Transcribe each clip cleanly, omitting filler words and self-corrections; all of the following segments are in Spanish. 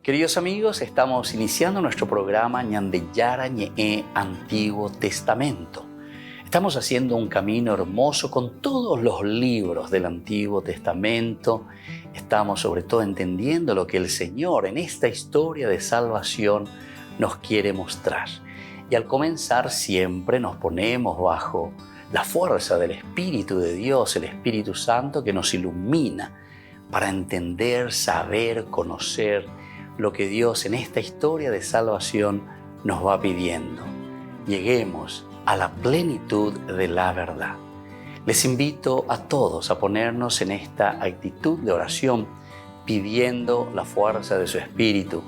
Queridos amigos, estamos iniciando nuestro programa Ñandeyara Ñe'e Antiguo Testamento. Estamos haciendo un camino hermoso con todos los libros del Antiguo Testamento. Estamos sobre todo entendiendo lo que el Señor en esta historia de salvación nos quiere mostrar. Y al comenzar siempre nos ponemos bajo la fuerza del Espíritu de Dios, el Espíritu Santo que nos ilumina para entender, saber, conocer lo que Dios en esta historia de salvación nos va pidiendo. Lleguemos a la plenitud de la verdad. Les invito a todos a ponernos en esta actitud de oración, pidiendo la fuerza de su Espíritu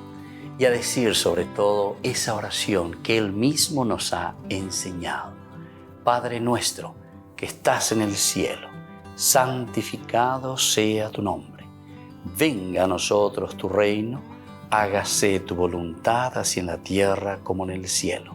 y a decir sobre todo esa oración que Él mismo nos ha enseñado. Padre nuestro que estás en el cielo, santificado sea tu nombre. Venga a nosotros tu reino, hágase tu voluntad así en la tierra como en el cielo.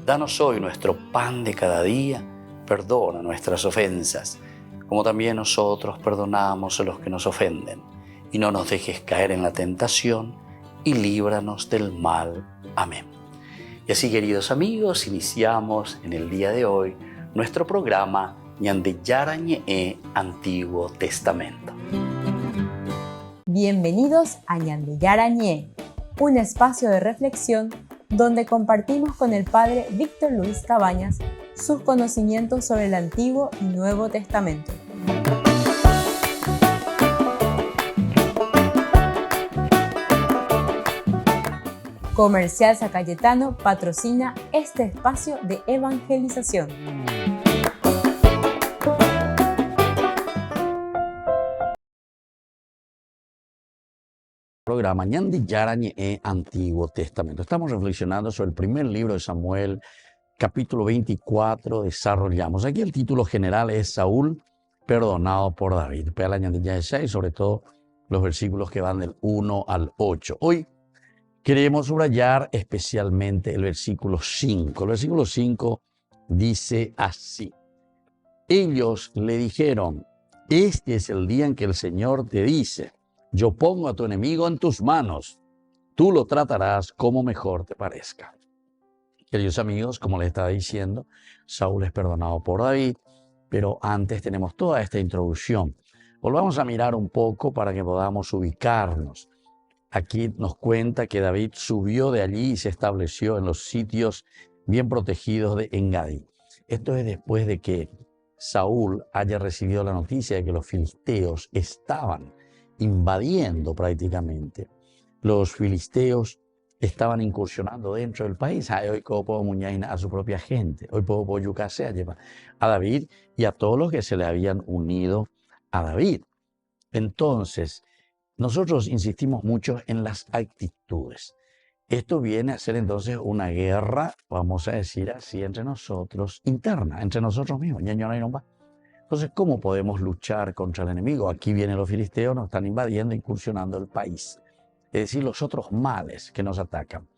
Danos hoy nuestro pan de cada día, perdona nuestras ofensas, como también nosotros perdonamos a los que nos ofenden. Y no nos dejes caer en la tentación, y líbranos del mal. Amén. Y así, queridos amigos, iniciamos en el día de hoy nuestro programa Ñandeyara Ñe'e Antiguo Testamento. Bienvenidos a Ñandeyara Ñe'e, un espacio de reflexión donde compartimos con el Padre Víctor Luis Cabañas sus conocimientos sobre el Antiguo y Nuevo Testamento. Comercial San Cayetano patrocina este espacio de evangelización. Programa Ñandeyara Ñe'e Antiguo Testamento. Estamos reflexionando sobre el primer libro de Samuel, capítulo 24, desarrollamos. Aquí el título general es Saúl perdonado por David. Pela Ñandeyara 6, sobre todo los versículos que van del 1 al 8. Hoy queremos subrayar especialmente el versículo 5. El versículo 5 dice así: ellos le dijeron, este es el día en que el Señor te dice, yo pongo a tu enemigo en tus manos, tú lo tratarás como mejor te parezca. Queridos amigos, como les estaba diciendo, Saúl es perdonado por David, pero antes tenemos toda esta introducción. Volvamos a mirar un poco para que podamos ubicarnos. Aquí nos cuenta que David subió de allí y se estableció en los sitios bien protegidos de Engadí. Esto es después de que Saúl haya recibido la noticia de que los filisteos estaban invadiendo prácticamente. Los filisteos estaban incursionando dentro del país. Hoy puedo muñaina a su propia gente. Hoy puedo boyucase a David y a todos los que se le habían unido a David. Entonces, nosotros insistimos mucho en las actitudes. Esto viene a ser entonces una guerra, vamos a decir así, entre nosotros, interna, entre nosotros mismos. Entonces, ¿cómo podemos luchar contra el enemigo? Aquí vienen los filisteos, nos están invadiendo, incursionando el país. Es decir, los otros males que nos atacan.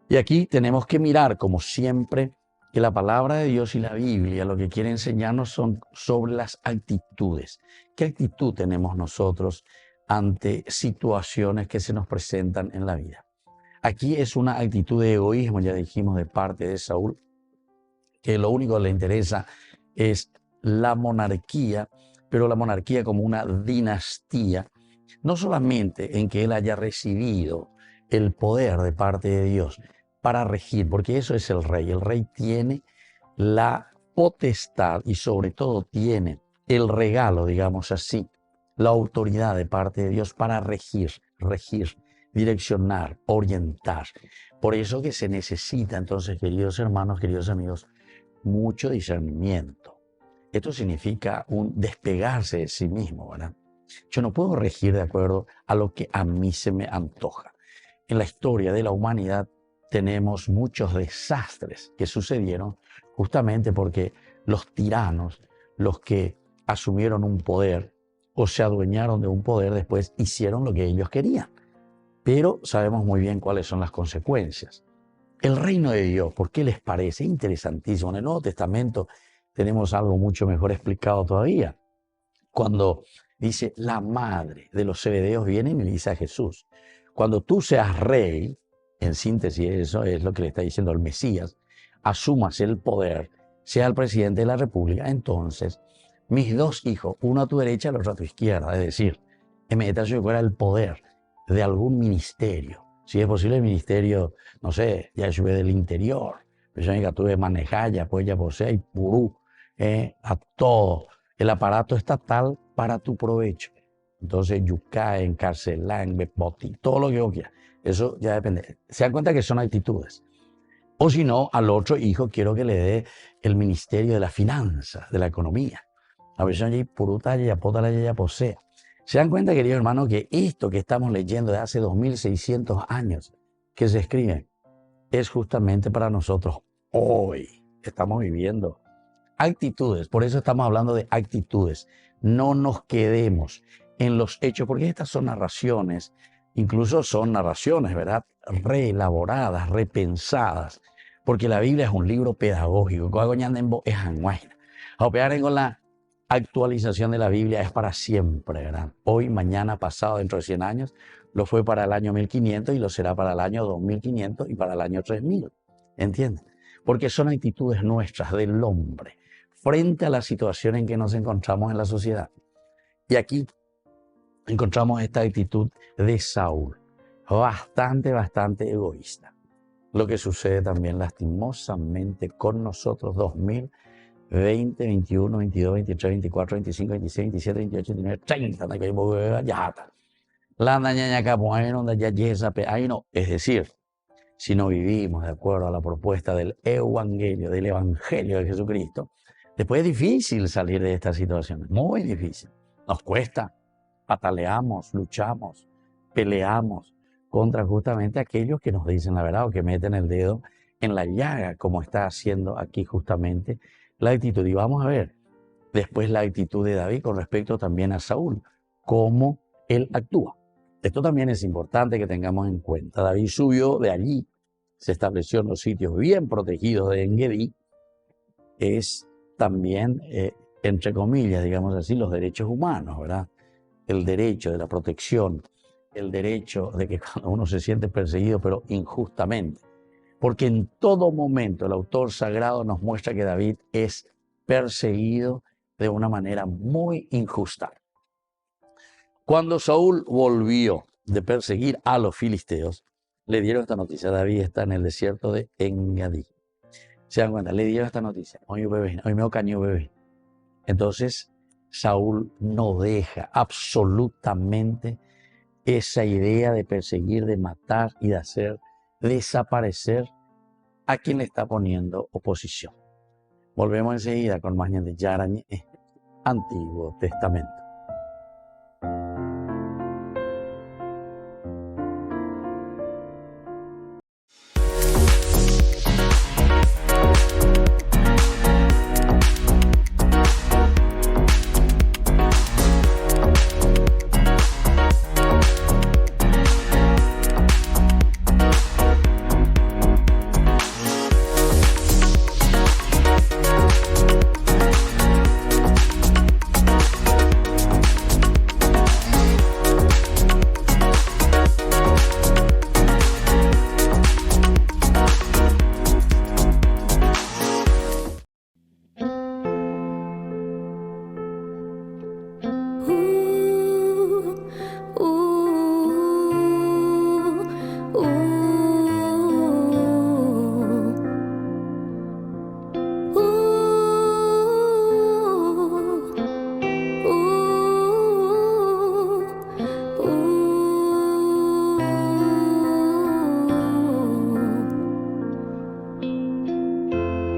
Y aquí tenemos que mirar, como siempre, que la palabra de Dios y la Biblia lo que quiere enseñarnos son sobre las actitudes. ¿Qué actitud tenemos nosotros ante situaciones que se nos presentan en la vida? Aquí es una actitud de egoísmo, ya dijimos, de parte de Saúl, que lo único que le interesa es la monarquía, pero la monarquía como una dinastía, no solamente en que él haya recibido el poder de parte de Dios para regir, porque eso es el rey. El rey tiene la potestad y sobre todo tiene el regalo, digamos así, la autoridad de parte de Dios para regir, direccionar, orientar. Por eso que se necesita entonces, queridos hermanos, queridos amigos, mucho discernimiento. Esto significa un despegarse de sí mismo, ¿verdad? Yo no puedo regir de acuerdo a lo que a mí se me antoja. En la historia de la humanidad tenemos muchos desastres que sucedieron justamente porque los tiranos, los que asumieron un poder o se adueñaron de un poder, después hicieron lo que ellos querían. Pero sabemos muy bien cuáles son las consecuencias. El reino de Dios, ¿por qué les parece interesantísimo? En el Nuevo Testamento tenemos algo mucho mejor explicado todavía. Cuando dice la madre de los Zebedeos viene y le dice a Jesús, Cuando tú seas rey, en síntesis eso es lo que le está diciendo el Mesías, asumas el poder, sea el presidente de la República, entonces mis dos hijos, uno a tu derecha y el otro a tu izquierda, es decir, en meditación fuera el poder de algún ministerio. Si es posible el ministerio, no sé, ya sube del interior, persona que tuve manejar, ya pues ya posee y purú, a todo el aparato estatal para tu provecho. Entonces, yucá, encarcelar, boti, todo lo que yo quiera. Eso ya depende. Se dan cuenta que son actitudes. O si no, al otro hijo quiero que le dé el ministerio de las finanzas, de la economía. La versión ya puruta, ya potala, ya posee. Se dan cuenta, queridos hermanos, que esto que estamos leyendo de hace 2600 años que se escribe es justamente para nosotros hoy. Estamos viviendo actitudes, por eso estamos hablando de actitudes. No nos quedemos en los hechos, porque estas son narraciones, incluso son narraciones, ¿verdad? Reelaboradas, repensadas, porque la Biblia es un libro pedagógico. Es con la actualización de la Biblia es para siempre, ¿verdad? Hoy, mañana, pasado, dentro de 100 años, lo fue para el año 1500 y lo será para el año 2500 y para el año 3000. ¿Entienden? Porque son actitudes nuestras del hombre frente a la situación en que nos encontramos en la sociedad. Y aquí encontramos esta actitud de Saúl, bastante egoísta. Lo que sucede también lastimosamente con nosotros 2020, 21, 22, 23, 24, 25, 26, 27, 28, 29, 30, ya está. Es decir, si no vivimos de acuerdo a la propuesta del Evangelio de Jesucristo, después es difícil salir de esta situación, muy difícil. Nos cuesta, pataleamos, luchamos, peleamos contra justamente aquellos que nos dicen la verdad o que meten el dedo en la llaga, como está haciendo aquí justamente la actitud. Y vamos a ver después la actitud de David con respecto también a Saúl, cómo él actúa. Esto también es importante que tengamos en cuenta. David subió de allí, se estableció en los sitios bien protegidos de En-Gedi. Es también, entre comillas, digamos así, los derechos humanos, ¿verdad? El derecho de la protección, el derecho de que cuando uno se siente perseguido, pero injustamente. Porque en todo momento el autor sagrado nos muestra que David es perseguido de una manera muy injusta. Cuando Saúl volvió de perseguir a los filisteos, le dieron esta noticia. David está en el desierto de En-Gedi. Se dan cuenta, le dieron esta noticia. Hoy me cañó bebé. Entonces, Saúl no deja absolutamente esa idea de perseguir, de matar y de hacer desaparecer a quien le está poniendo oposición. Volvemos enseguida con más de Yarañé, Antiguo Testamento.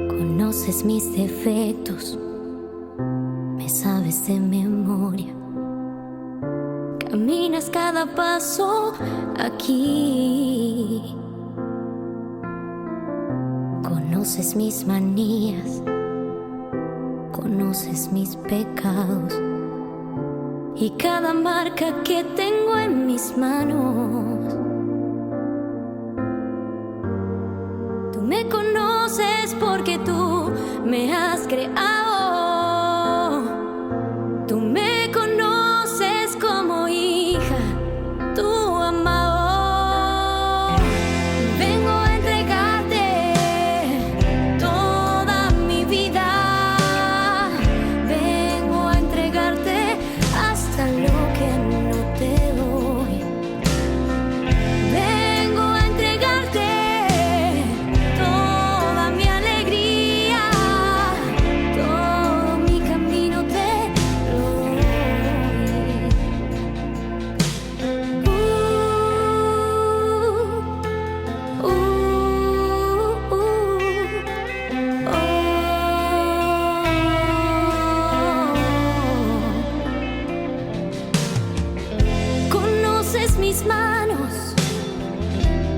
Conoces mis defectos, me sabes de memoria. Caminas cada paso aquí. Conoces mis manías, conoces mis pecados y cada marca que tengo en mis manos. Tú me conoces porque tú me has creado. Tú me conoces como hija, tu amado.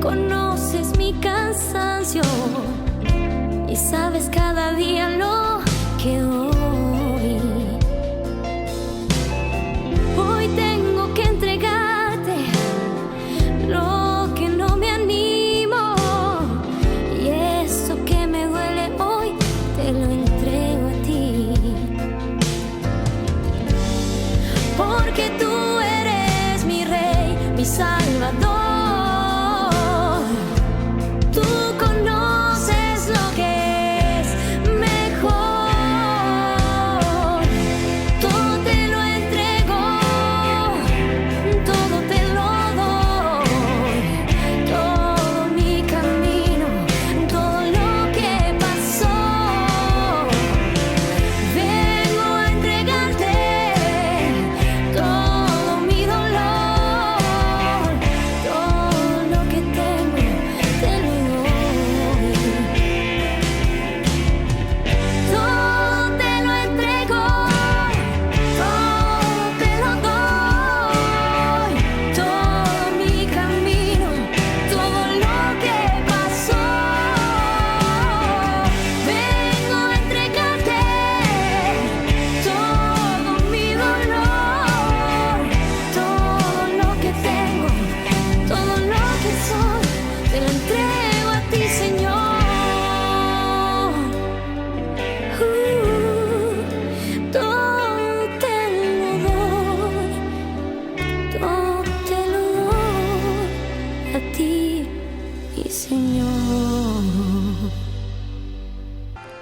conoces mi cansancio y sabes cada día lo que doy. Hoy tengo que entregarte lo que no me animo, y eso que me duele hoy te lo entrego a ti, porque tú eres mi rey, mi salvador. Tú conoces lo que es mejor. Todo te lo entrego, todo te lo doy, todo mi camino, todo lo que pasó. Vengo a entregarte todo mi dolor, todo lo que tengo te lo doy. Todo te lo entrego, todo te lo doy, todo mi camino, todo lo que pasó. Vengo a entregarte todo mi dolor, todo lo que tengo, todo lo que soy, te lo entrego a ti, Señor. Todo te lo doy, todo te lo doy a ti, mi Señor.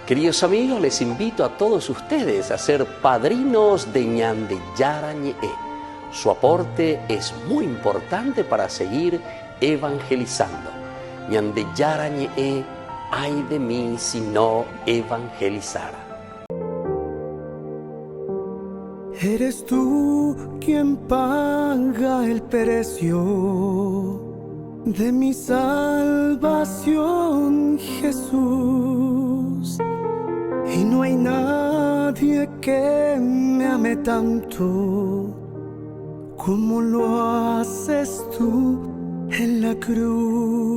Queridos amigos, les invito a todos ustedes a ser padrinos de Ñande Yarañe. Su aporte es muy importante para seguir evangelizando. Ñande Yarañe, ay de mí si no evangelizara. Eres tú quien paga el precio de mi salvación, Jesús. Y no hay nadie que me ame tanto como lo haces tú en la cruz.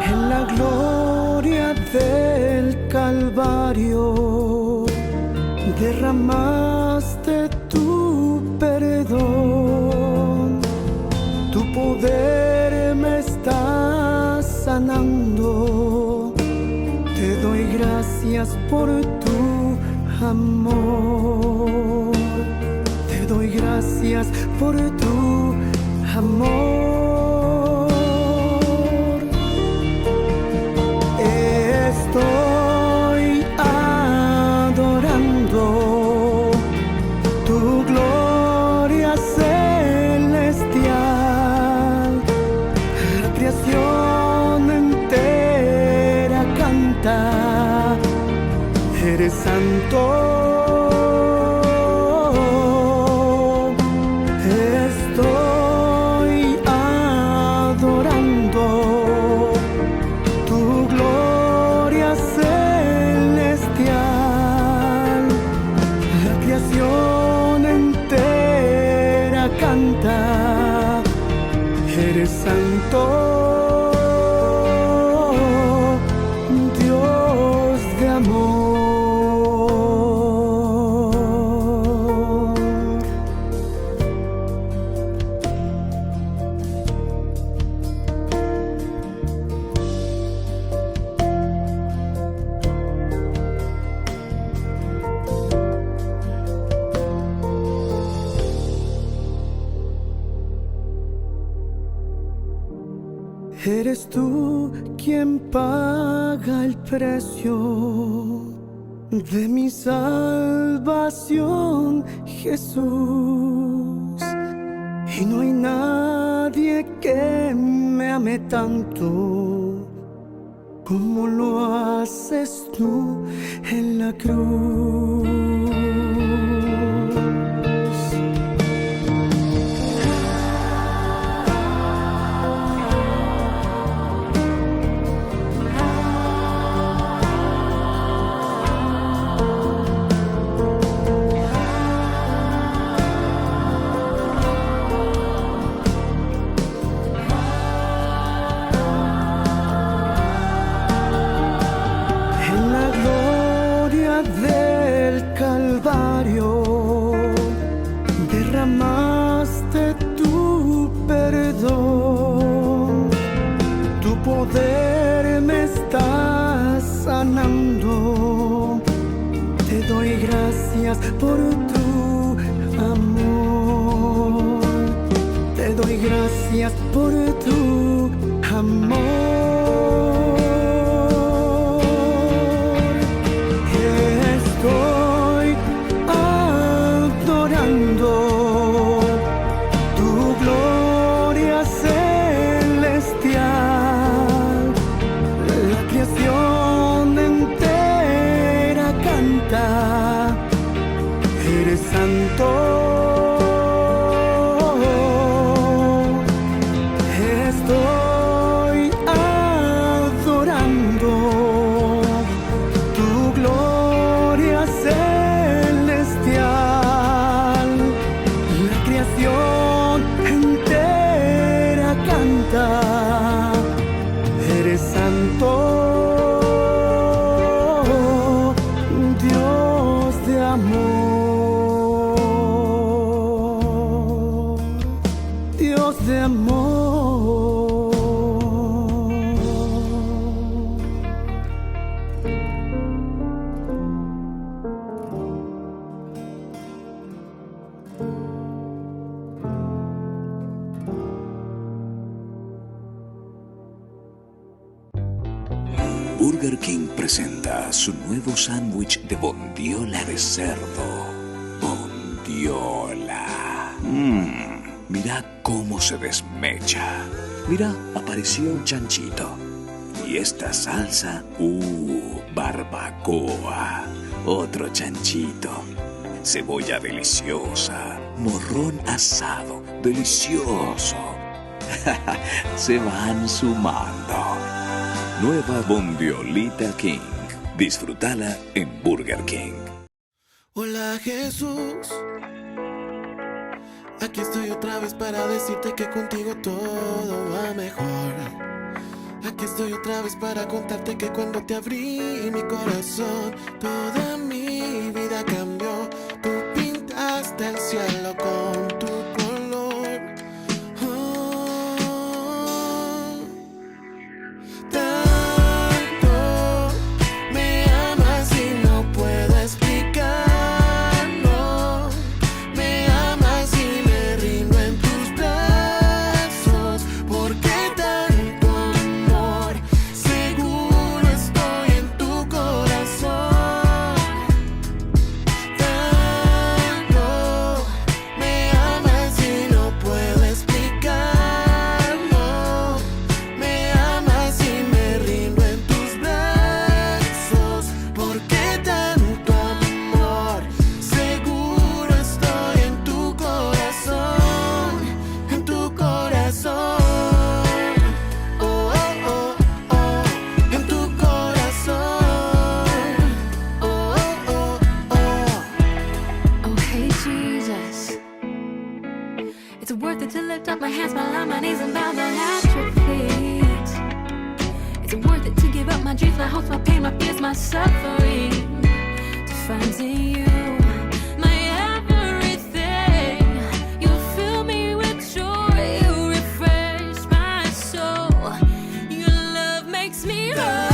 En la gloria del Calvario derramaste tu perdón. Tu poder me está sanando. Te doy gracias por tu amor. Te doy gracias por tu amor. Estoy adorando tu gloria celestial. La creación entera canta, eres santo. Estoy adorando tu gloria celestial. La creación entera canta, eres santo, Dios de amor. Eres tú quien paga el precio de mi salvación, Jesús. Y no hay nadie que me ame tanto como lo haces tú en la cruz. Del Calvario derramaste tu perdón, tu poder me está sanando. Te doy gracias por tu amor, te doy gracias por tu amor. Estoy adorando tu gloria celestial. La creación entera canta, eres santo. Estoy adorando tu gloria celestial. La creación entera canta, eres santo, Dios de amor, Dios de amor. Burger King presenta su nuevo sándwich de bondiola de cerdo. Bondiola. Mira cómo se desmecha. Mira, apareció un chanchito. Y esta salsa, barbacoa. Otro chanchito. Cebolla deliciosa. Morrón asado, delicioso. Se van sumando. Nueva Bondiolita King. Disfrútala en Burger King. Hola Jesús, aquí estoy otra vez para decirte que contigo todo va mejor. Aquí estoy otra vez para contarte que cuando te abrí mi corazón, toda mi vida cambió. Tú pintaste el cielo con tu color. Tanto me amas y no puedo explicarlo. Me amas y me rindo en tus brazos. ¿Por qué tanto amor? Seguro estoy en tu corazón. Tanto me amas y no puedo explicarlo. Me amas y me rindo en tus brazos. ¿Por qué tanto amor? Seguro estoy en tu corazón. En tu corazón. Oh, oh, oh, oh. En tu corazón. Oh, oh, oh, oh. Oh, hey, Jesus. It's worth it to lift up my hands, fall on my knees and bow down at your feet. It's worth it to give up my dreams, my hopes, my pain, my fears, my suffering. To find in you my everything. You fill me with joy, you refresh my soul. Your love makes me whole.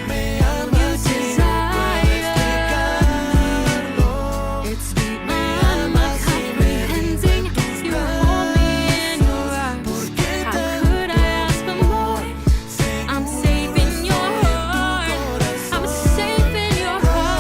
Me amas y no puedo explicarlo. It's deep Me beyond my amas y me rindo en comprehending. tus You hold me in your brazos. arms. ¿Por qué How tanto could I ask for more? I'm Seguro safe in your estoy en tu heart. I'm corazón. safe in your heart.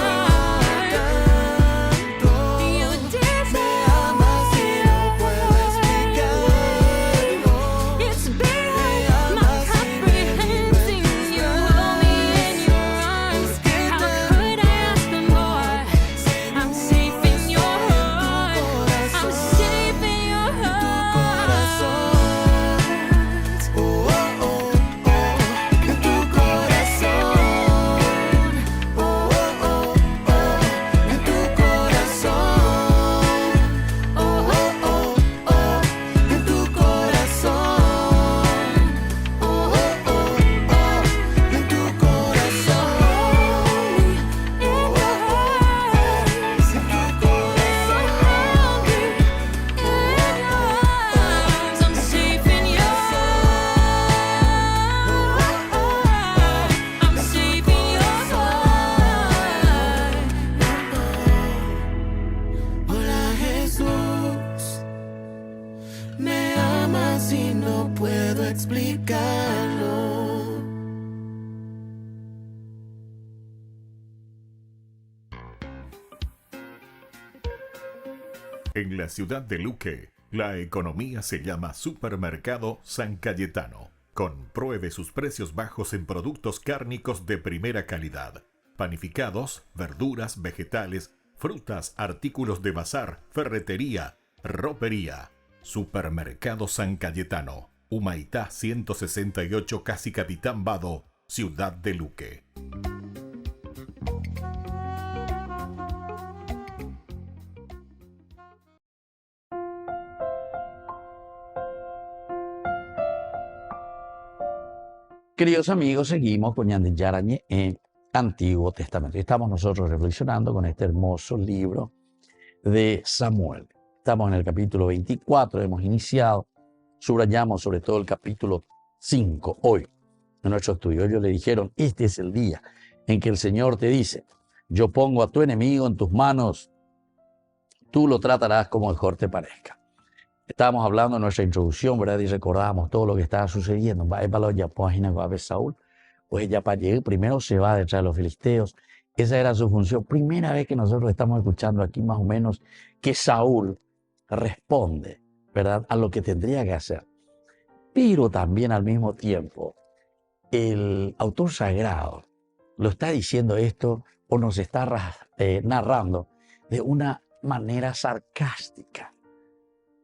En la ciudad de Luque, la economía se llama Supermercado San Cayetano. Compruebe sus precios bajos en productos cárnicos de primera calidad. Panificados, verduras, vegetales, frutas, artículos de bazar, ferretería, ropería. Supermercado San Cayetano, Humaitá 168, Casi Capitán Vado, ciudad de Luque. Queridos amigos, seguimos con Ñande Yarañe en Antiguo Testamento. Y estamos nosotros reflexionando con este hermoso libro de Samuel. Estamos en el capítulo 24, hemos iniciado, subrayamos sobre todo el capítulo 5 hoy en nuestro estudio. Ellos le dijeron, este es el día en que el Señor te dice, yo pongo a tu enemigo en tus manos, tú lo tratarás como mejor te parezca. Estábamos hablando en nuestra introducción, ¿verdad? Y recordábamos todo lo que estaba sucediendo. Saúl, pues ya para llegar, primero se va detrás de los filisteos. Esa era su función. Primera vez que nosotros estamos escuchando aquí más o menos que Saúl responde, ¿verdad?, a lo que tendría que hacer. Pero también al mismo tiempo, el autor sagrado lo está diciendo esto o nos está narrando de una manera sarcástica,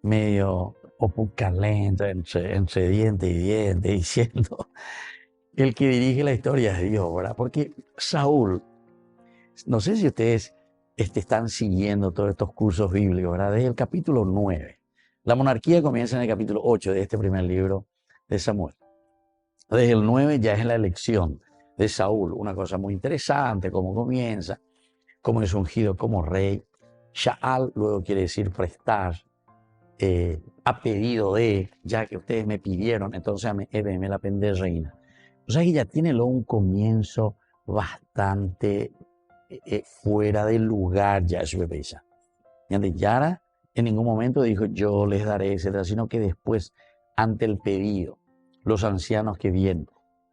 medio opucalento, entre diente y diente, diciendo, el que dirige la historia es Dios, ¿verdad? Porque Saúl, no sé si ustedes están siguiendo todos estos cursos bíblicos, ¿verdad? Desde el capítulo 9. La monarquía comienza en el capítulo 8 de este primer libro de Samuel. Desde el 9 ya es la elección de Saúl, una cosa muy interesante, cómo comienza, cómo es ungido como rey. Sha'al luego quiere decir prestar, a pedido de, ya que ustedes me pidieron, entonces me la pendé reina. O sea que ya tiene luego un comienzo bastante fuera del lugar ya su bebesa. Y Yara en ningún momento dijo yo les daré, etcétera, sino que después, ante el pedido, los ancianos que vienen,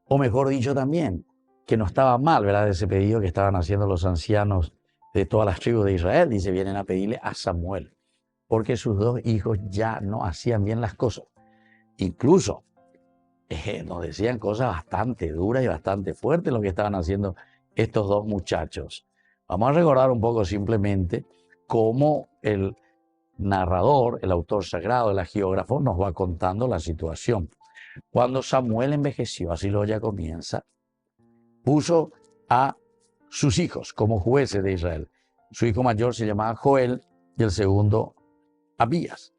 o mejor dicho también, que no estaba mal, ¿verdad?, ese pedido que estaban haciendo los ancianos de todas las tribus de Israel, dice, vienen a pedirle a Samuel, porque sus dos hijos ya no hacían bien las cosas. Incluso nos decían cosas bastante duras y bastante fuertes lo que estaban haciendo estos dos muchachos. Vamos a recordar un poco simplemente cómo el narrador, el autor sagrado, el geógrafo, nos va contando la situación. Cuando Samuel envejeció, así lo ya comienza, puso a sus hijos como jueces de Israel. Su hijo mayor se llamaba Joel y el segundo Abías.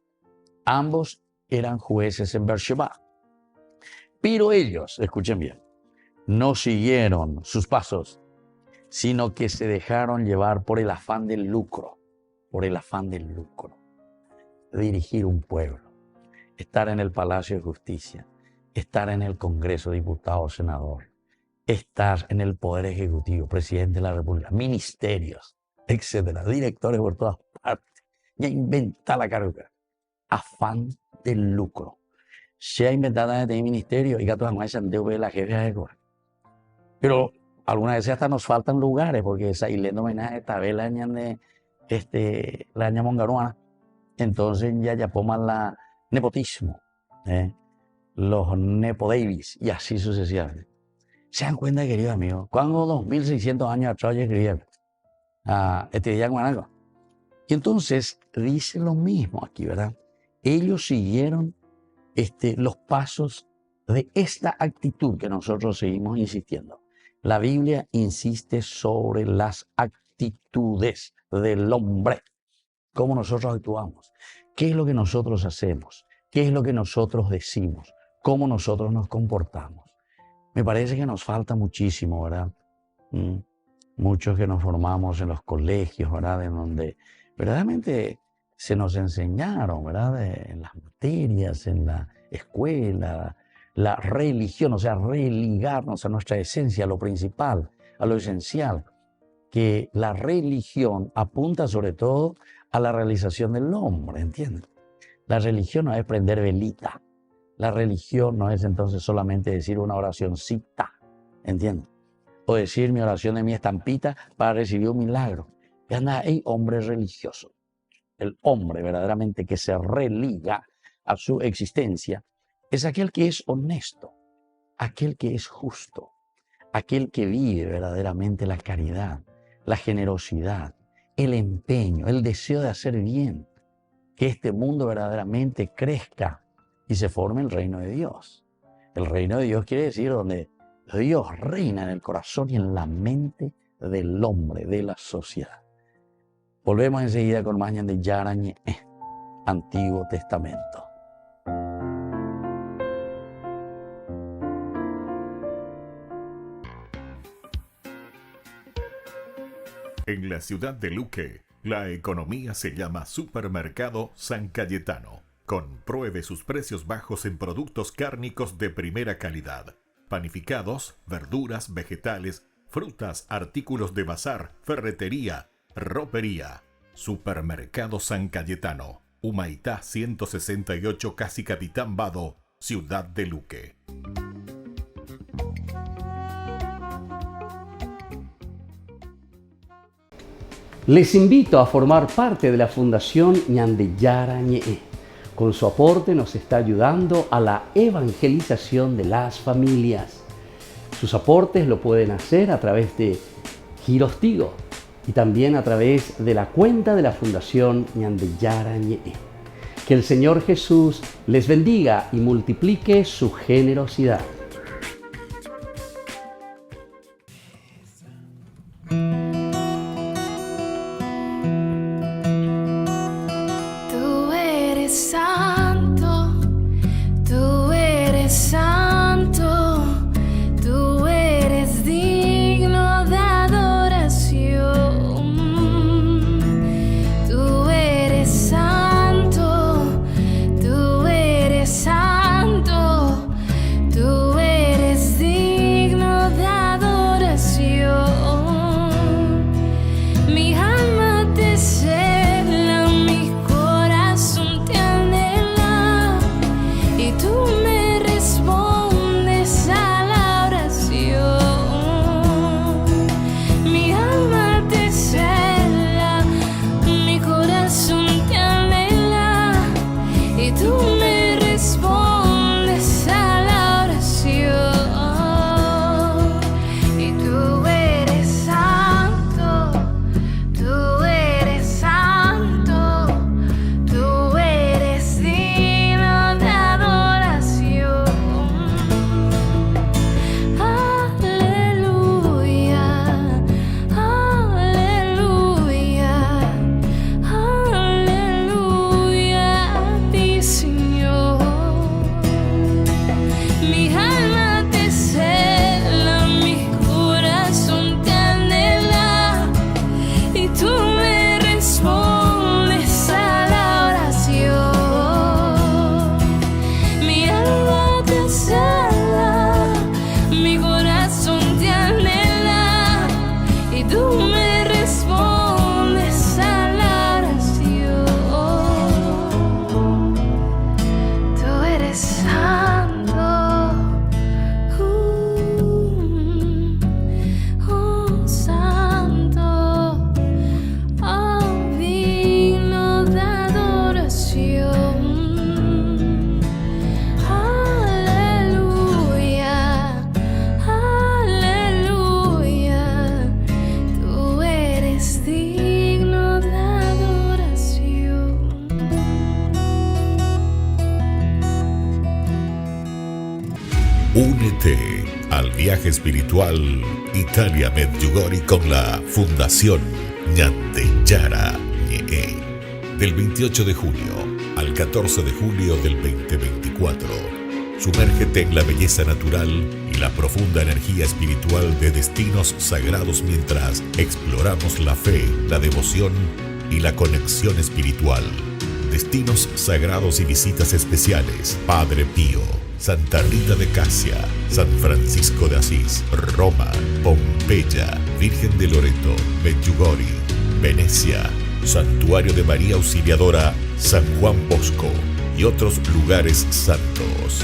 Ambos eran jueces en Beersheba. Pero ellos, escuchen bien, no siguieron sus pasos, sino que se dejaron llevar por el afán del lucro, dirigir un pueblo, estar en el Palacio de Justicia, estar en el Congreso, diputado, senador, estar en el Poder Ejecutivo, presidente de la República, ministerios, etcétera, directores por todas partes. Ya inventa la carga. Afán del lucro. Se ha inventado en este ministerio y gatos más de la jefe de Cora. Pero algunas veces hasta nos faltan lugares porque esa isla homenaje esta vez la añan de la aña mongaruana. Entonces ya poman la nepotismo, los nepodavis y así sucesivamente. ¿Se dan cuenta, queridos amigos? Cuando 2600 años atrás yo escribía día con algo. Y entonces dice lo mismo aquí, ¿verdad? Ellos siguieron los pasos de esta actitud que nosotros seguimos insistiendo. La Biblia insiste sobre las actitudes del hombre, cómo nosotros actuamos, qué es lo que nosotros hacemos, qué es lo que nosotros decimos, cómo nosotros nos comportamos. Me parece que nos falta muchísimo, ¿verdad? Muchos que nos formamos en los colegios, ¿verdad? En donde verdaderamente se nos enseñaron, ¿verdad? En las materias, en la escuela, la religión, o sea, religarnos a nuestra esencia, a lo principal, a lo esencial, que la religión apunta sobre todo a la realización del hombre, ¿entienden? La religión no es prender velita, la religión no es entonces solamente decir una oracioncita, ¿entienden? O decir mi oración de mi estampita para recibir un milagro. Y anda, hay hombres religiosos. el hombre verdaderamente que se religa a su existencia, es aquel que es honesto, aquel que es justo, aquel que vive verdaderamente la caridad, la generosidad, el empeño, el deseo de hacer bien, que este mundo verdaderamente crezca y se forme el reino de Dios. El reino de Dios quiere decir donde Dios reina en el corazón y en la mente del hombre, de la sociedad. Volvemos enseguida con más de Yarañe, Antiguo Testamento. En la ciudad de Luque, la economía se llama Supermercado San Cayetano. Compruebe sus precios bajos en productos cárnicos de primera calidad. Panificados, verduras, vegetales, frutas, artículos de bazar, ferretería, ropería. Supermercado San Cayetano, Humaitá 168, Casi Capitán Vado, ciudad de Luque. Les invito a formar parte de la Fundación Ñande Yarañe. Con su aporte nos está ayudando a la evangelización de las familias. Sus aportes lo pueden hacer a través de Giros Tigo y también a través de la cuenta de la Fundación Ñande Yarañe. Que el Señor Jesús les bendiga y multiplique su generosidad. Únete al viaje espiritual Italia Medjugorje con la Fundación Ñande Yarañe. Del 28 de junio al 14 de julio del 2024. Sumérgete en la belleza natural y la profunda energía espiritual de destinos sagrados mientras exploramos la fe, la devoción y la conexión espiritual. Destinos sagrados y visitas especiales: Padre Pío, Santa Rita de Casia, San Francisco de Asís, Roma, Pompeya, Virgen de Loreto, Medjugorje, Venecia, Santuario de María Auxiliadora, San Juan Bosco y otros lugares santos.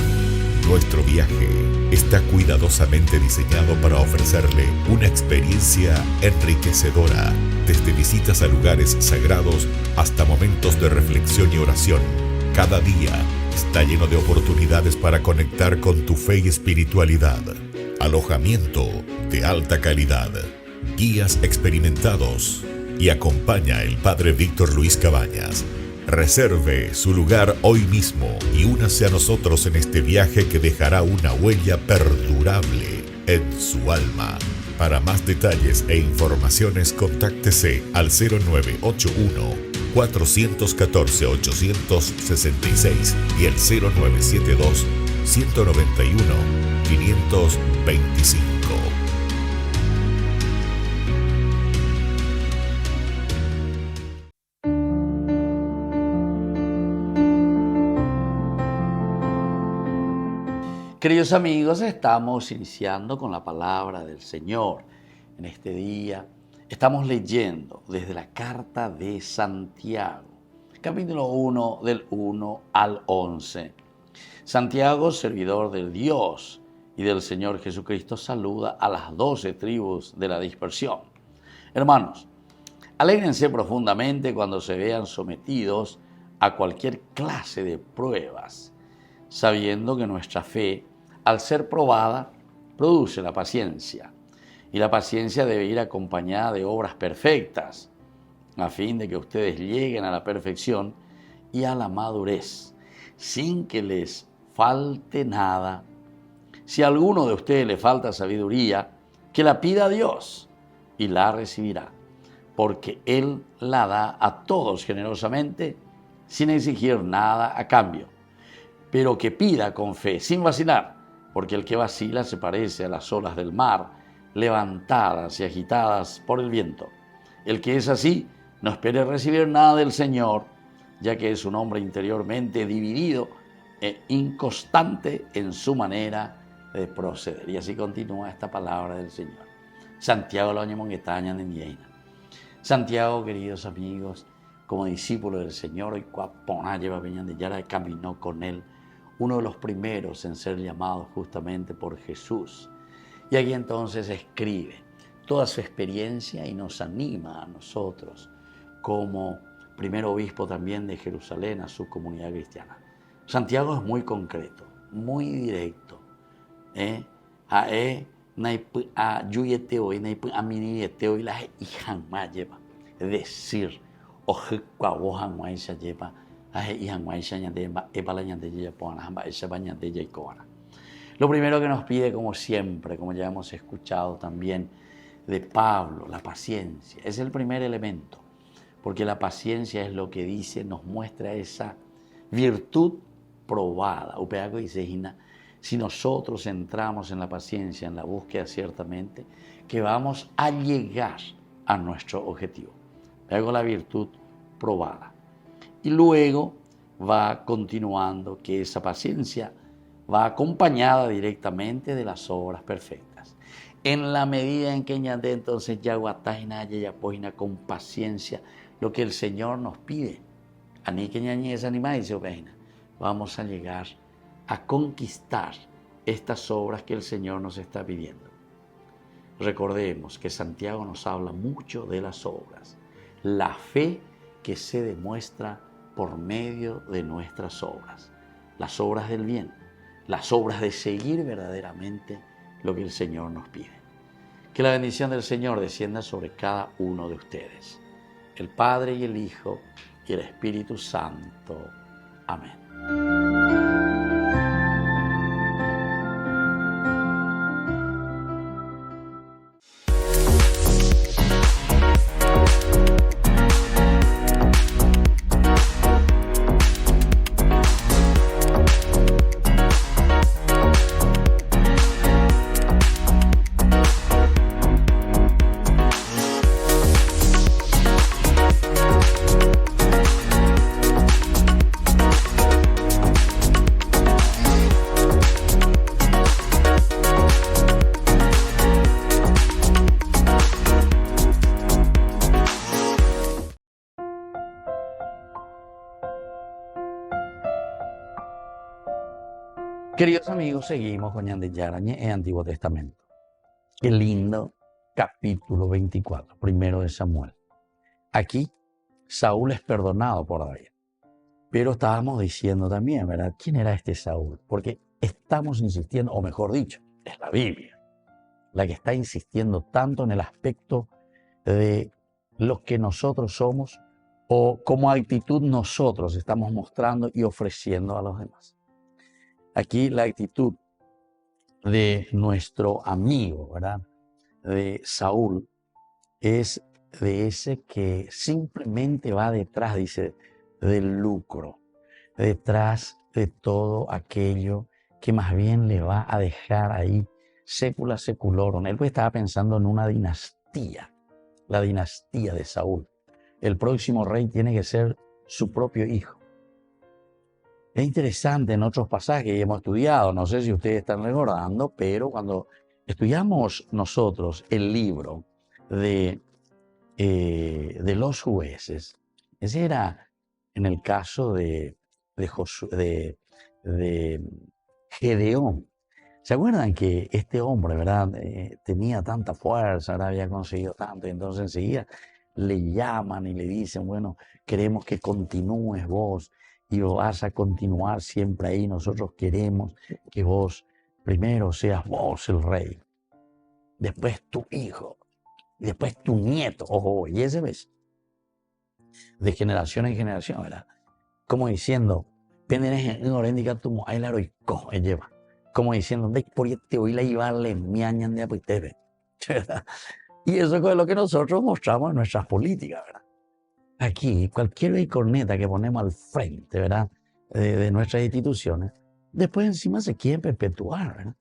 Nuestro viaje está cuidadosamente diseñado para ofrecerle una experiencia enriquecedora, desde visitas a lugares sagrados hasta momentos de reflexión y oración. Cada día está lleno de oportunidades para conectar con tu fe y espiritualidad. Alojamiento de alta calidad, guías experimentados y acompaña el Padre Víctor Luis Cabañas. Reserve su lugar hoy mismo y únase a nosotros en este viaje que dejará una huella perdurable en su alma. Para más detalles e informaciones, contáctese al 0981-414-866 y el 0972-191-525. Queridos amigos, estamos iniciando con la palabra del Señor. En este día estamos leyendo desde la carta de Santiago, capítulo 1, del 1 al 11. Santiago, servidor del Dios y del Señor Jesucristo, saluda a las 12 tribus de la dispersión. Hermanos, alégrense profundamente cuando se vean sometidos a cualquier clase de pruebas, sabiendo que nuestra fe, al ser probada, produce la paciencia. Y la paciencia debe ir acompañada de obras perfectas, a fin de que ustedes lleguen a la perfección y a la madurez, sin que les falte nada. Si a alguno de ustedes le falta sabiduría, que la pida a Dios y la recibirá, porque Él la da a todos generosamente, sin exigir nada a cambio. Pero que pida con fe, sin vacilar, porque el que vacila se parece a las olas del mar, levantadas y agitadas por el viento. El que es así, no espere recibir nada del Señor, ya que es un hombre interiormente dividido e inconstante en su manera de proceder. Y así continúa esta palabra del Señor. Santiago lo monguetaña en Yeina. Santiago, queridos amigos, como discípulo del Señor, hoy Cuapona lleva de Yara, caminó con él, uno de los primeros en ser llamados justamente por Jesús. Y aquí entonces escribe toda su experiencia y nos anima a nosotros, como primer obispo también de Jerusalén, a su comunidad cristiana. Santiago es muy concreto, muy directo. Es decir, lo primero que nos pide, como siempre, como ya hemos escuchado también de Pablo, la paciencia. Es el primer elemento, porque la paciencia es lo que dice, nos muestra esa virtud probada. Si nosotros entramos en la paciencia, en la búsqueda, ciertamente que vamos a llegar a nuestro objetivo. Luego la virtud probada. Y luego va continuando que esa paciencia va acompañada directamente de las obras perfectas. En la medida en que añade entonces ya con paciencia lo que el Señor nos pide, vamos a llegar a conquistar estas obras que el Señor nos está pidiendo. Recordemos que Santiago nos habla mucho de las obras, la fe que se demuestra por medio de nuestras obras, las obras del bien, las obras de seguir verdaderamente lo que el Señor nos pide. Que la bendición del Señor descienda sobre cada uno de ustedes, el Padre y el Hijo y el Espíritu Santo. Amén. Queridos amigos, seguimos con Ñande Yarañe en Antiguo Testamento. Qué lindo capítulo 24, primero de Samuel. Aquí Saúl es perdonado por David. Pero estábamos diciendo también, ¿verdad? ¿Quién era este Saúl? Porque estamos insistiendo, o mejor dicho, es la Biblia la que está insistiendo tanto en el aspecto de lo que nosotros somos o como actitud nosotros estamos mostrando y ofreciendo a los demás. Aquí la actitud de nuestro amigo, ¿verdad? De Saúl, es de ese que simplemente va detrás, dice, del lucro, detrás de todo aquello que más bien le va a dejar ahí sécula seculorum. Él pues estaba pensando en una dinastía, la dinastía de Saúl. El próximo rey tiene que ser su propio hijo. Es interesante en otros pasajes que hemos estudiado, no sé si ustedes están recordando, pero cuando estudiamos nosotros el libro de los jueces, ese era en el caso de Gedeón. ¿Se acuerdan que este hombre, verdad, tenía tanta fuerza, ahora había conseguido tanto, y entonces enseguida le llaman y le dicen, bueno, queremos que continúes vos y vas a continuar siempre ahí, nosotros queremos que vos primero seas vos el rey, después tu hijo, después tu nieto, ojo, y ese ves, de generación en generación, ¿verdad? Como diciendo, como diciendo, ¿verdad? Y eso es lo que nosotros mostramos en nuestras políticas, ¿verdad? Aquí, cualquier corneta que ponemos al frente, ¿verdad? De nuestras instituciones, después encima se quieren perpetuar, ¿verdad?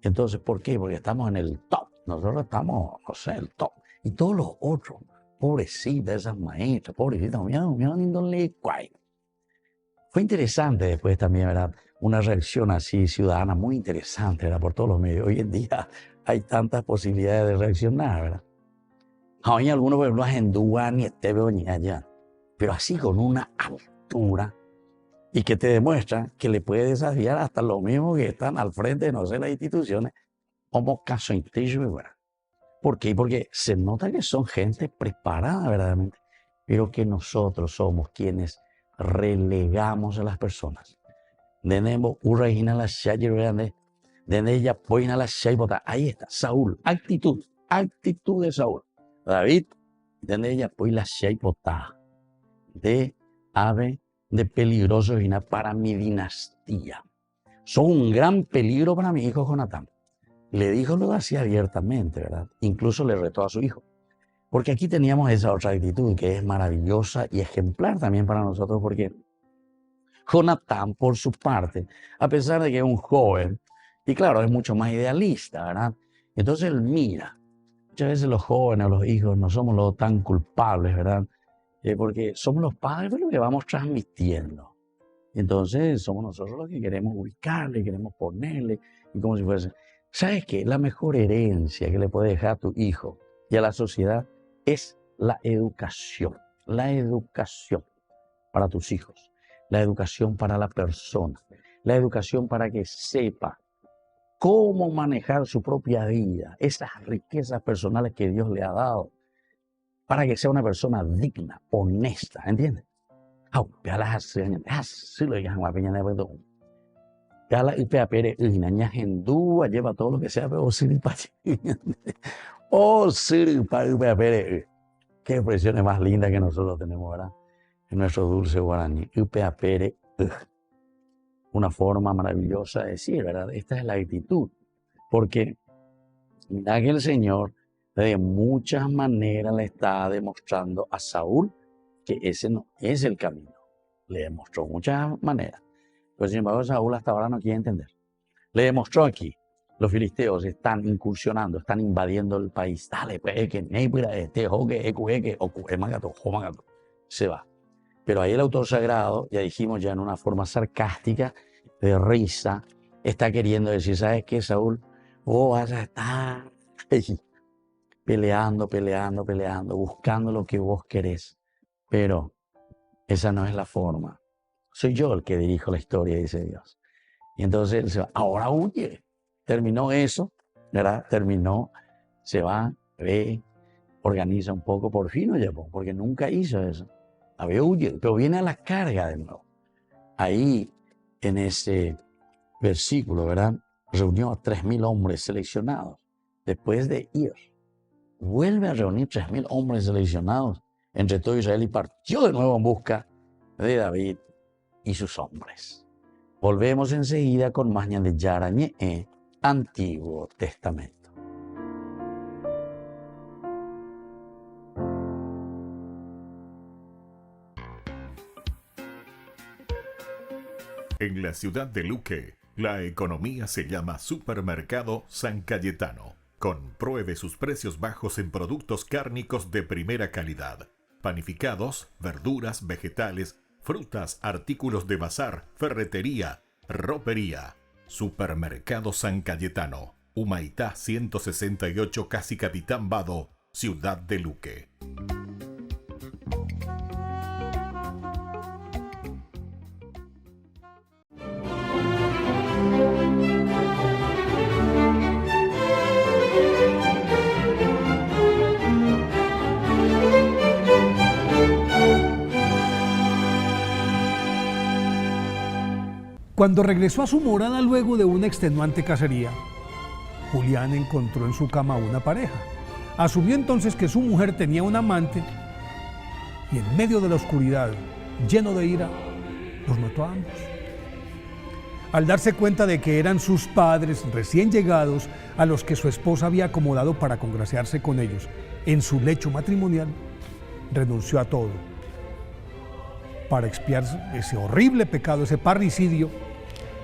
Entonces, ¿por qué? Porque estamos en el top. Nosotros estamos, no sé, el top. Y todos los otros, pobrecitas esas maestras, pobrecitas, fue interesante después también, ¿verdad? Una reacción así ciudadana muy interesante, ¿verdad? Por todos los medios. Hoy en día hay tantas posibilidades de reaccionar, ¿verdad? Hay algunos, por ejemplo, en y allá, pero así con una altura y que te demuestran que le puede desafiar hasta los mismos que están al frente de, no sé, las instituciones, como caso interior, ¿verdad? ¿Por qué? Porque se nota que son gente preparada verdaderamente, pero que nosotros somos quienes relegamos a las personas. Ahí está, Saúl, actitud de Saúl. David, de ave de peligroso para mi dinastía. Son un gran peligro para mi hijo Jonatán. Le dijo lo así abiertamente, ¿verdad? Incluso le retó a su hijo. Porque aquí teníamos esa otra actitud que es maravillosa y ejemplar también para nosotros, porque Jonatán, por su parte, a pesar de que es un joven, y claro, es mucho más idealista, ¿verdad? Entonces él mira, muchas veces los jóvenes, los hijos, no somos los tan culpables, ¿verdad? Porque somos los padres de lo que vamos transmitiendo. Entonces somos nosotros los que queremos ubicarle, queremos ponerle, y como si fuese, ¿sabes qué? La mejor herencia que le puede dejar a tu hijo y a la sociedad es la educación para tus hijos, la educación para la persona, la educación para que sepa cómo manejar su propia vida, esas riquezas personales que Dios le ha dado, para que sea una persona digna, honesta, ¿entiendes? Lleva todo lo que sea, pero qué expresiones más lindas que nosotros tenemos, ¿verdad? En nuestro dulce guaraní. Una forma maravillosa de decir, ¿verdad? Esta es la actitud. Porque mira que el Señor de muchas maneras le está demostrando a Saúl que ese no es el camino. Le demostró muchas maneras. Pero sin embargo, Saúl hasta ahora no quiere entender. Le demostró aquí. Los filisteos están incursionando, están invadiendo el país. Dale, pues, se va. Pero ahí el autor sagrado, ya dijimos ya en una forma sarcástica, de risa, está queriendo decir, ¿sabes qué, Saúl? Vos vas a estar peleando, buscando lo que vos querés. Pero esa no es la forma. Soy yo el que dirijo la historia, dice Dios. Y entonces él se va, ahora huye. Terminó eso, ¿verdad? Terminó, se va, ve, organiza un poco, por fin no llevó, porque nunca hizo eso. A ver, huye, pero viene a la carga de nuevo. Ahí, en ese versículo, ¿verdad? Reunió a 3.000 hombres seleccionados. Después de ir, vuelve a reunir 3.000 hombres seleccionados entre todo Israel y partió de nuevo en busca de David y sus hombres. Volvemos enseguida con más Ñan de Yara Ñe'e, Antiguo Testamento. En la ciudad de Luque, la economía se llama Supermercado San Cayetano. Compruebe sus precios bajos en productos cárnicos de primera calidad. Panificados, verduras, vegetales, frutas, artículos de bazar, ferretería, ropería. Supermercado San Cayetano, Humaitá 168, Casi Capitán Vado, Ciudad de Luque. Cuando regresó a su morada luego de una extenuante cacería, Julián encontró en su cama una pareja. Asumió entonces que su mujer tenía un amante y en medio de la oscuridad, lleno de ira, los mató a ambos. Al darse cuenta de que eran sus padres recién llegados a los que su esposa había acomodado para congraciarse con ellos en su lecho matrimonial, renunció a todo. Para expiar ese horrible pecado, ese parricidio,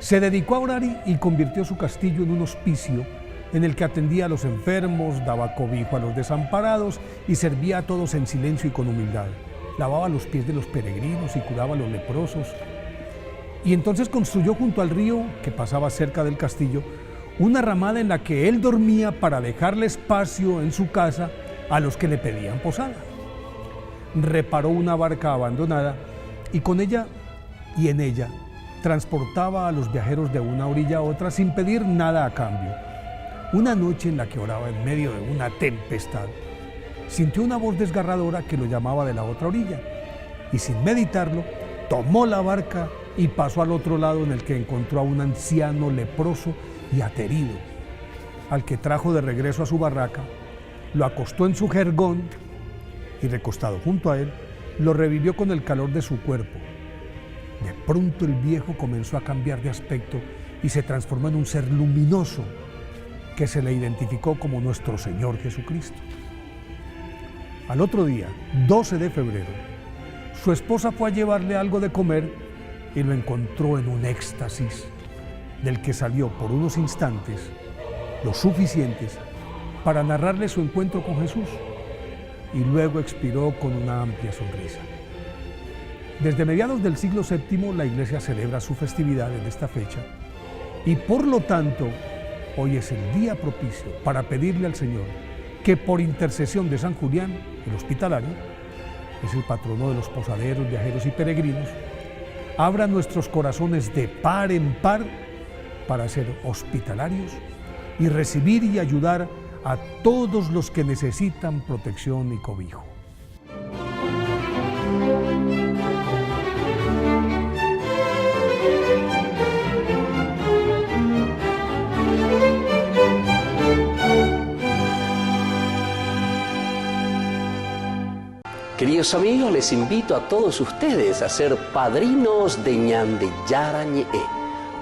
se dedicó a orar y convirtió su castillo en un hospicio en el que atendía a los enfermos, daba cobijo a los desamparados y servía a todos en silencio y con humildad. Lavaba los pies de los peregrinos y curaba a los leprosos. Y entonces construyó junto al río que pasaba cerca del castillo una ramada en la que él dormía para dejarle espacio en su casa a los que le pedían posada. Reparó una barca abandonada y con ella y en ella transportaba a los viajeros de una orilla a otra sin pedir nada a cambio. Una noche en la que oraba en medio de una tempestad, sintió una voz desgarradora que lo llamaba de la otra orilla y sin meditarlo, tomó la barca y pasó al otro lado en el que encontró a un anciano leproso y aterido, al que trajo de regreso a su barraca, lo acostó en su jergón y recostado junto a él, lo revivió con el calor de su cuerpo. De pronto el viejo comenzó a cambiar de aspecto y se transformó en un ser luminoso que se le identificó como nuestro Señor Jesucristo. Al otro día, 12 de febrero, su esposa fue a llevarle algo de comer y lo encontró en un éxtasis del que salió por unos instantes, lo suficientes para narrarle su encuentro con Jesús, y luego expiró con una amplia sonrisa. Desde mediados del siglo VII la Iglesia celebra su festividad en esta fecha y por lo tanto hoy es el día propicio para pedirle al Señor que por intercesión de San Julián, el hospitalario, es el patrono de los posaderos, viajeros y peregrinos, abra nuestros corazones de par en par para ser hospitalarios y recibir y ayudar a todos los que necesitan protección y cobijo. Queridos amigos, les invito a todos ustedes a ser padrinos de Ñan de Yara Ñe'e.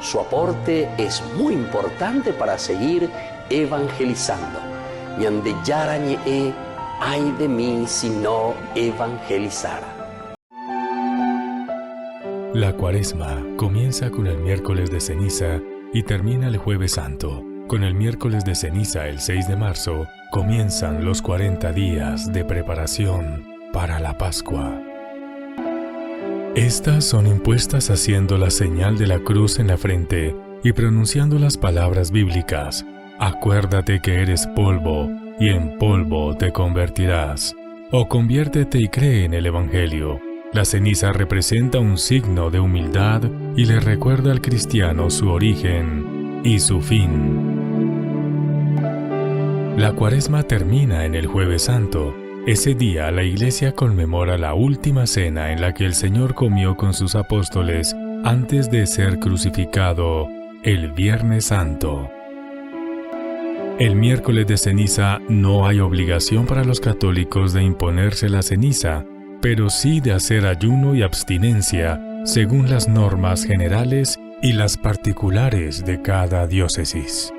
Su aporte es muy importante para seguir evangelizando. Ñan de Yara Ñe'e, ay de mí si no evangelizara. La Cuaresma comienza con el miércoles de ceniza y termina el Jueves Santo. Con el miércoles de ceniza, el 6 de marzo, comienzan los 40 días de preparación para la Pascua. Estas son impuestas haciendo la señal de la cruz en la frente y pronunciando las palabras bíblicas: acuérdate que eres polvo y en polvo te convertirás. O conviértete y cree en el Evangelio. La ceniza representa un signo de humildad y le recuerda al cristiano su origen y su fin. La Cuaresma termina en el Jueves Santo. Ese día la Iglesia conmemora la última cena en la que el Señor comió con sus apóstoles antes de ser crucificado, el Viernes Santo. El miércoles de ceniza no hay obligación para los católicos de imponerse la ceniza, pero sí de hacer ayuno y abstinencia según las normas generales y las particulares de cada diócesis.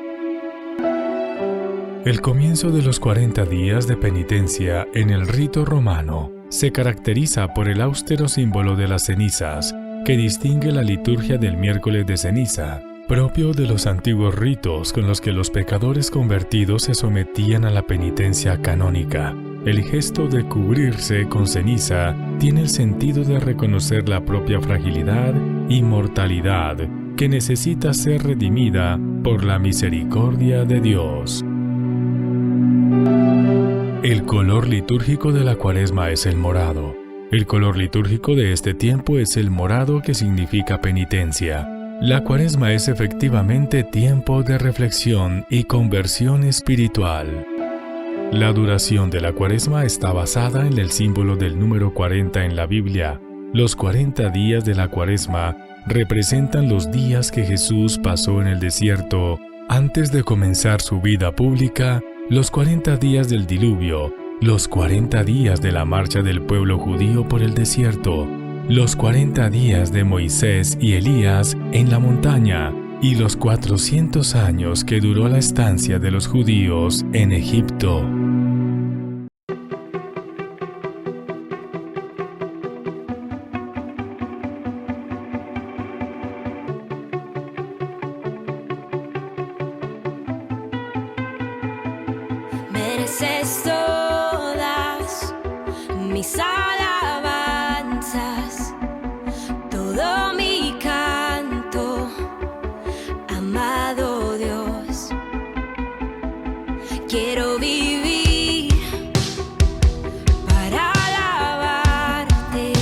El comienzo de los 40 días de penitencia en el rito romano se caracteriza por el austero símbolo de las cenizas que distingue la liturgia del miércoles de ceniza, propio de los antiguos ritos con los que los pecadores convertidos se sometían a la penitencia canónica. El gesto de cubrirse con ceniza tiene el sentido de reconocer la propia fragilidad y mortalidad que necesita ser redimida por la misericordia de Dios. El color litúrgico de la Cuaresma es el morado. El color litúrgico de este tiempo es el morado, que significa penitencia. La Cuaresma es efectivamente tiempo de reflexión y conversión espiritual. La duración de la Cuaresma está basada en el símbolo del número 40 en la Biblia. Los 40 días de la Cuaresma representan los días que Jesús pasó en el desierto antes de comenzar su vida pública, los 40 días del diluvio, los 40 días de la marcha del pueblo judío por el desierto, los 40 días de Moisés y Elías en la montaña y los 400 años que duró la estancia de los judíos en Egipto. Mereces todas mis alabanzas, todo mi canto, amado Dios. Quiero vivir para alabarte,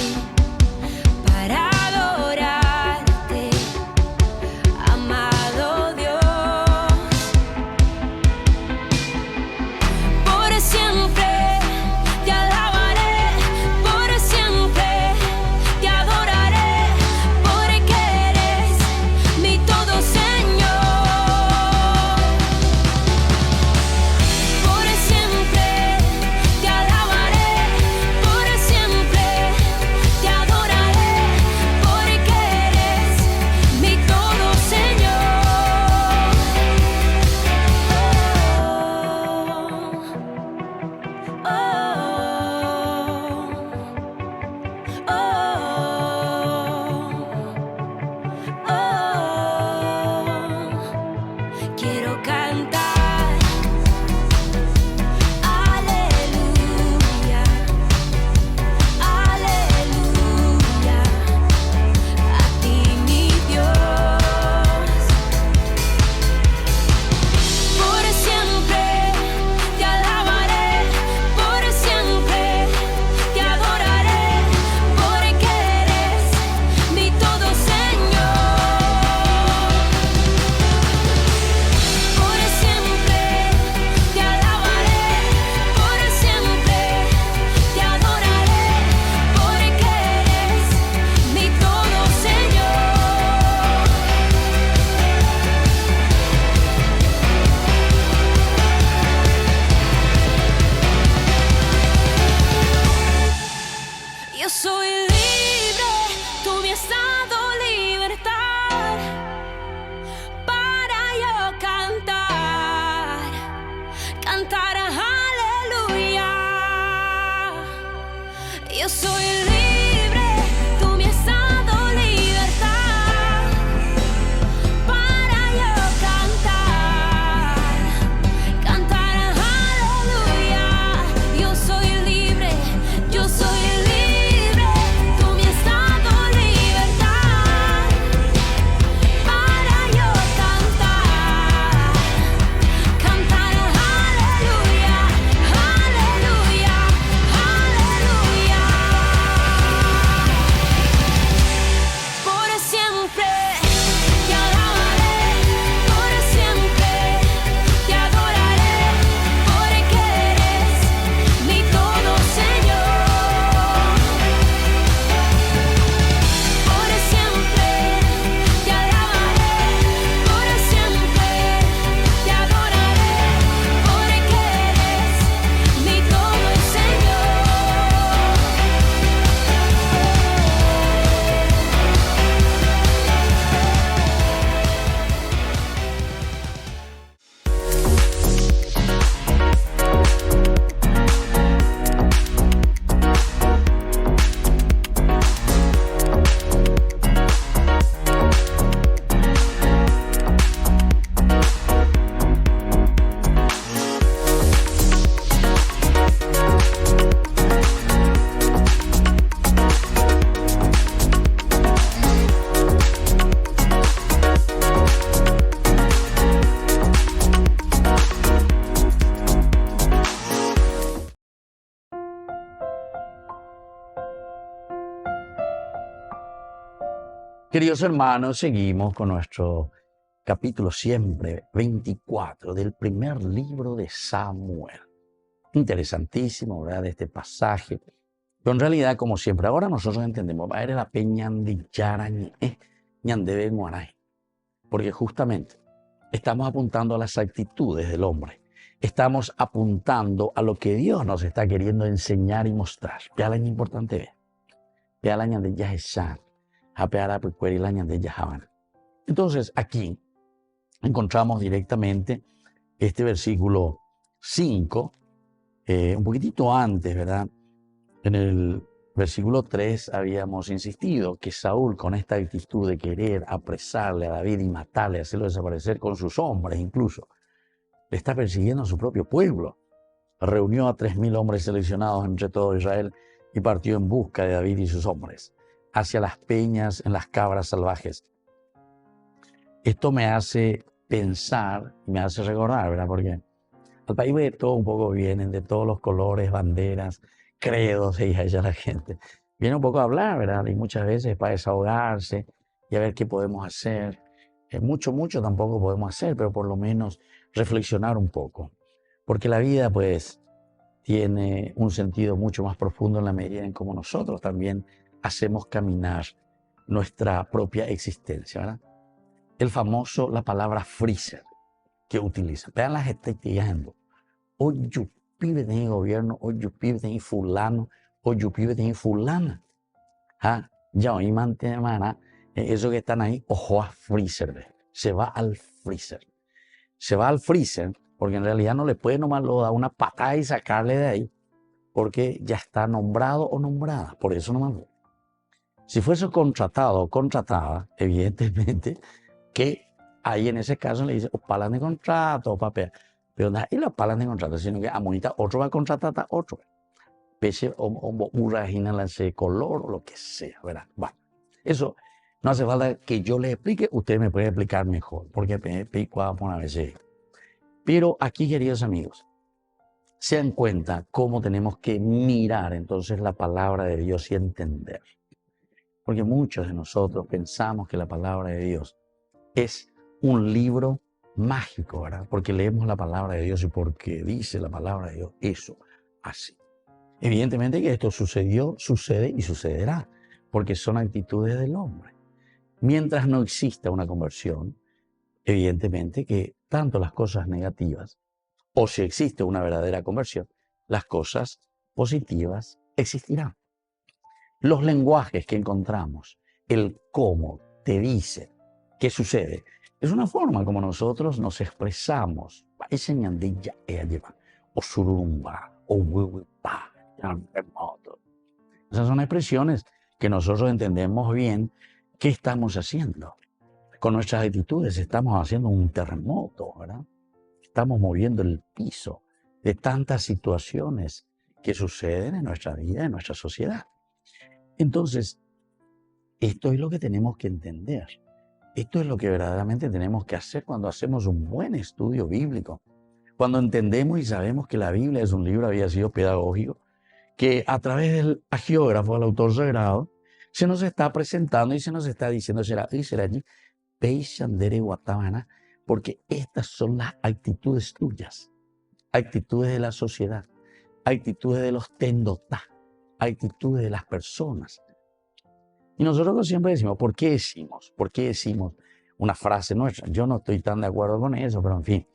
para adorarte, amado Dios. Por siempre te alabaré, por siempre te adoraré, porque eres mi todo, Señor. Por siempre te alabaré, por siempre te adoraré, porque eres mi todo, Señor. Quiero cantar, aleluya, aleluya, a ti mi Dios. Por siempre te alabaré, por siempre te adoraré, porque eres mi todo, Señor. Por siempre te alabaré, por siempre te adoraré, porque eres mi todo, Señor. Yo soy libre, tú me has dado libertad para yo cantar, cantar aleluya. Yo soy libre, tú me has dado libertad para yo cantar, cantar aleluya. Yo soy libre, yo soy libre, tú me has dado libertad para yo cantar, cantar aleluya, aleluya, aleluya. Queridos hermanos, seguimos con nuestro capítulo siempre 24 del primer libro de Samuel. Interesantísimo, ¿verdad? Este pasaje. Pero en realidad, como siempre, ahora nosotros entendemos, va a ir la peña de Yarañe, ñandebe guaray. Porque justamente estamos apuntando a las actitudes del hombre. Estamos apuntando a lo que Dios nos está queriendo enseñar y mostrar. Pealaña importante ve. Pealaña de Yahesan. Apeara pecuerilaña de Yahaban. Entonces, aquí encontramos directamente este versículo 5, un poquitito antes, ¿verdad? En el versículo 3 habíamos insistido que Saúl, con esta actitud de querer apresarle a David y matarle, hacerlo desaparecer con sus hombres incluso, le está persiguiendo a su propio pueblo. Reunió a 3.000 hombres seleccionados entre todo Israel y partió en busca de David y sus hombres hacia las peñas en las cabras salvajes. Esto me hace pensar, me hace recordar, ¿verdad? Porque al país de todo un poco vienen, de todos los colores, banderas, credos, y allá la gente viene un poco a hablar, ¿verdad? Y muchas veces para desahogarse y a ver qué podemos hacer. Mucho tampoco podemos hacer, pero por lo menos reflexionar un poco. Porque la vida, pues, tiene un sentido mucho más profundo en la medida en cómo nosotros también hacemos caminar nuestra propia existencia, ¿verdad? La palabra freezer que utilizan. Vean las estrategias. Hoy yo pibe de gobierno, hoy yo pibe de fulano, hoy yo pibe de fulana. Ya hoy mantiene eso que están ahí, ojo a freezer. Se va al freezer. Se va al freezer porque en realidad no le puede nomás lo dar una patada y sacarle de ahí porque ya está nombrado o nombrada. Por eso nomás. Si fuese contratado o contratada, evidentemente que ahí en ese caso le dice o palan de contrato o papel. Pero no es la palan de contrato, sino que a monita otro va a contratar a otro. Pese o uragina ese color o lo que sea, ¿verdad? Bueno, eso no hace falta que yo le explique, usted me puede explicar mejor, porque me explico a veces. Pero aquí, queridos amigos, se dan cuenta cómo tenemos que mirar entonces la palabra de Dios y entender. Porque muchos de nosotros pensamos que la palabra de Dios es un libro mágico, ¿verdad? Porque leemos la palabra de Dios y porque dice la palabra de Dios eso, así. Evidentemente que esto sucedió, sucede y sucederá, porque son actitudes del hombre. Mientras no exista una conversión, evidentemente que tanto las cosas negativas, o si existe una verdadera conversión, las cosas positivas existirán. Los lenguajes que encontramos, el cómo te dice qué sucede, es una forma como nosotros nos expresamos. O surumba, o huehuipa, esas son expresiones que nosotros entendemos bien qué estamos haciendo. Con nuestras actitudes estamos haciendo un terremoto, ¿verdad? Estamos moviendo el piso de tantas situaciones que suceden en nuestra vida, en nuestra sociedad. Entonces, esto es lo que tenemos que entender. Esto es lo que verdaderamente tenemos que hacer cuando hacemos un buen estudio bíblico. Cuando entendemos y sabemos que la Biblia es un libro, había sido pedagógico, que a través del agiógrafo, al autor sagrado, se nos está presentando y se nos está diciendo, será allí, Peishandere Guatabana, porque estas son las actitudes tuyas, actitudes de la sociedad, actitudes de los tendotá, actitudes de las personas. Y nosotros siempre decimos, ¿por qué decimos? ¿Por qué decimos una frase nuestra? Yo no estoy tan de acuerdo con eso, pero en fin,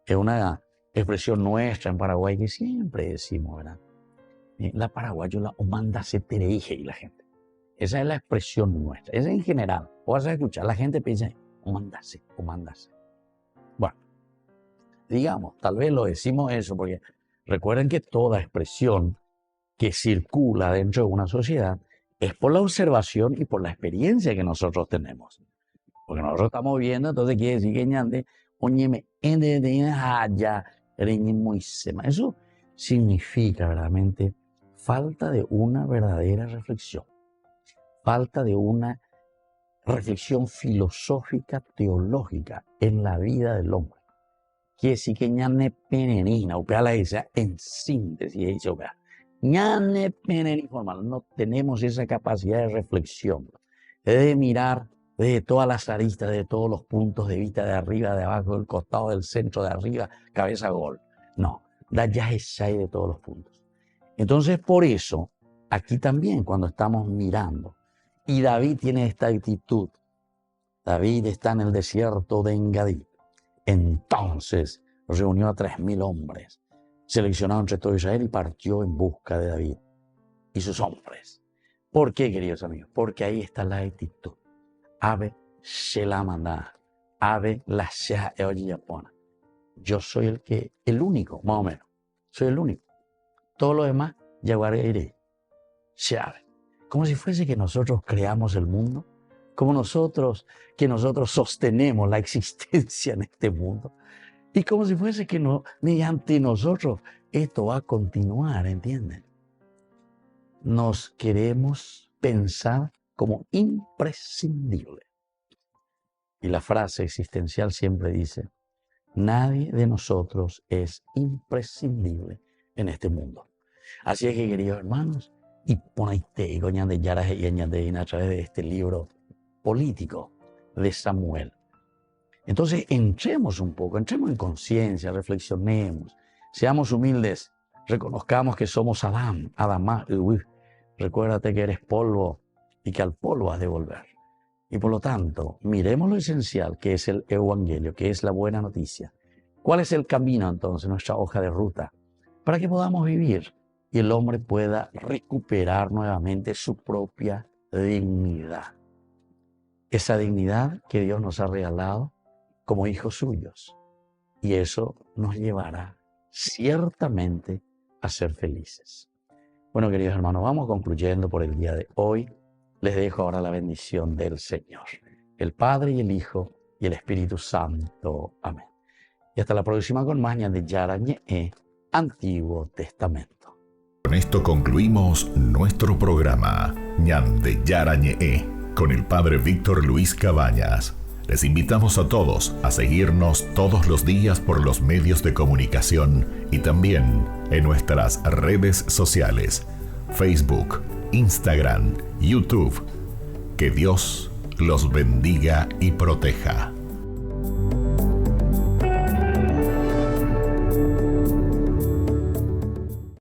es una expresión nuestra en Paraguay que siempre decimos, ¿verdad? La paraguayola o manda se tereije y la gente. Esa es la expresión nuestra. Esa en general. O vas a escuchar, la gente piensa, o mandase. Bueno, digamos, tal vez lo decimos eso porque recuerden que toda expresión que circula dentro de una sociedad es por la observación y por la experiencia que nosotros tenemos. Porque nosotros estamos viendo, entonces quiere decir que ñande, oñeme, eso significa verdaderamente falta de una verdadera reflexión, falta de una reflexión filosófica, teológica en la vida del hombre. Quiere decir que ñane penenina, o la dice en síntesis, dice, ñane penenina formal, no tenemos esa capacidad de reflexión, de mirar de todas las aristas, de todos los puntos de vista, de arriba, de abajo, del costado, del centro, de arriba, cabeza, gol. No, da ya Eshai de todos los puntos. Entonces, por eso, aquí también, cuando estamos mirando, y David tiene esta actitud, David está en el desierto de Engadí. Entonces reunió a 3,000 hombres, seleccionado entre todo Israel, y partió en busca de David y sus hombres. ¿Por qué, queridos amigos? Porque ahí está la actitud. Ave Shelamandá, Ave la Shea Eoyapona. Yo soy el único, más o menos. Soy el único. Todo lo demás, Yaguaré, Sheave. Como si fuese que nosotros creamos el mundo, como que nosotros sostenemos la existencia en este mundo, y como si fuese que mediante nosotros esto va a continuar, ¿entienden? Nos queremos pensar como imprescindible. Y la frase existencial siempre dice, nadie de nosotros es imprescindible en este mundo. Así es que, queridos hermanos, y ponete y goñan de yaras y añaden a través de este libro político de Samuel. Entonces, entremos un poco, entremos en conciencia, reflexionemos, seamos humildes, reconozcamos que somos Adamá, recuérdate que eres polvo y que al polvo has de volver. Y por lo tanto, miremos lo esencial que es el Evangelio, que es la buena noticia. ¿Cuál es el camino entonces, nuestra hoja de ruta, para que podamos vivir y el hombre pueda recuperar nuevamente su propia dignidad? Esa dignidad que Dios nos ha regalado como hijos suyos. Y eso nos llevará ciertamente a ser felices. Bueno, queridos hermanos, vamos concluyendo por el día de hoy. Les dejo ahora la bendición del Señor, el Padre y el Hijo y el Espíritu Santo. Amén. Y hasta la próxima con más de Yarañe, Antiguo Testamento. Con esto concluimos nuestro programa Ñande Yarañe con el Padre Víctor Luis Cabañas. Les invitamos a todos a seguirnos todos los días por los medios de comunicación y también en nuestras redes sociales, Facebook, Instagram, YouTube. Que Dios los bendiga y proteja.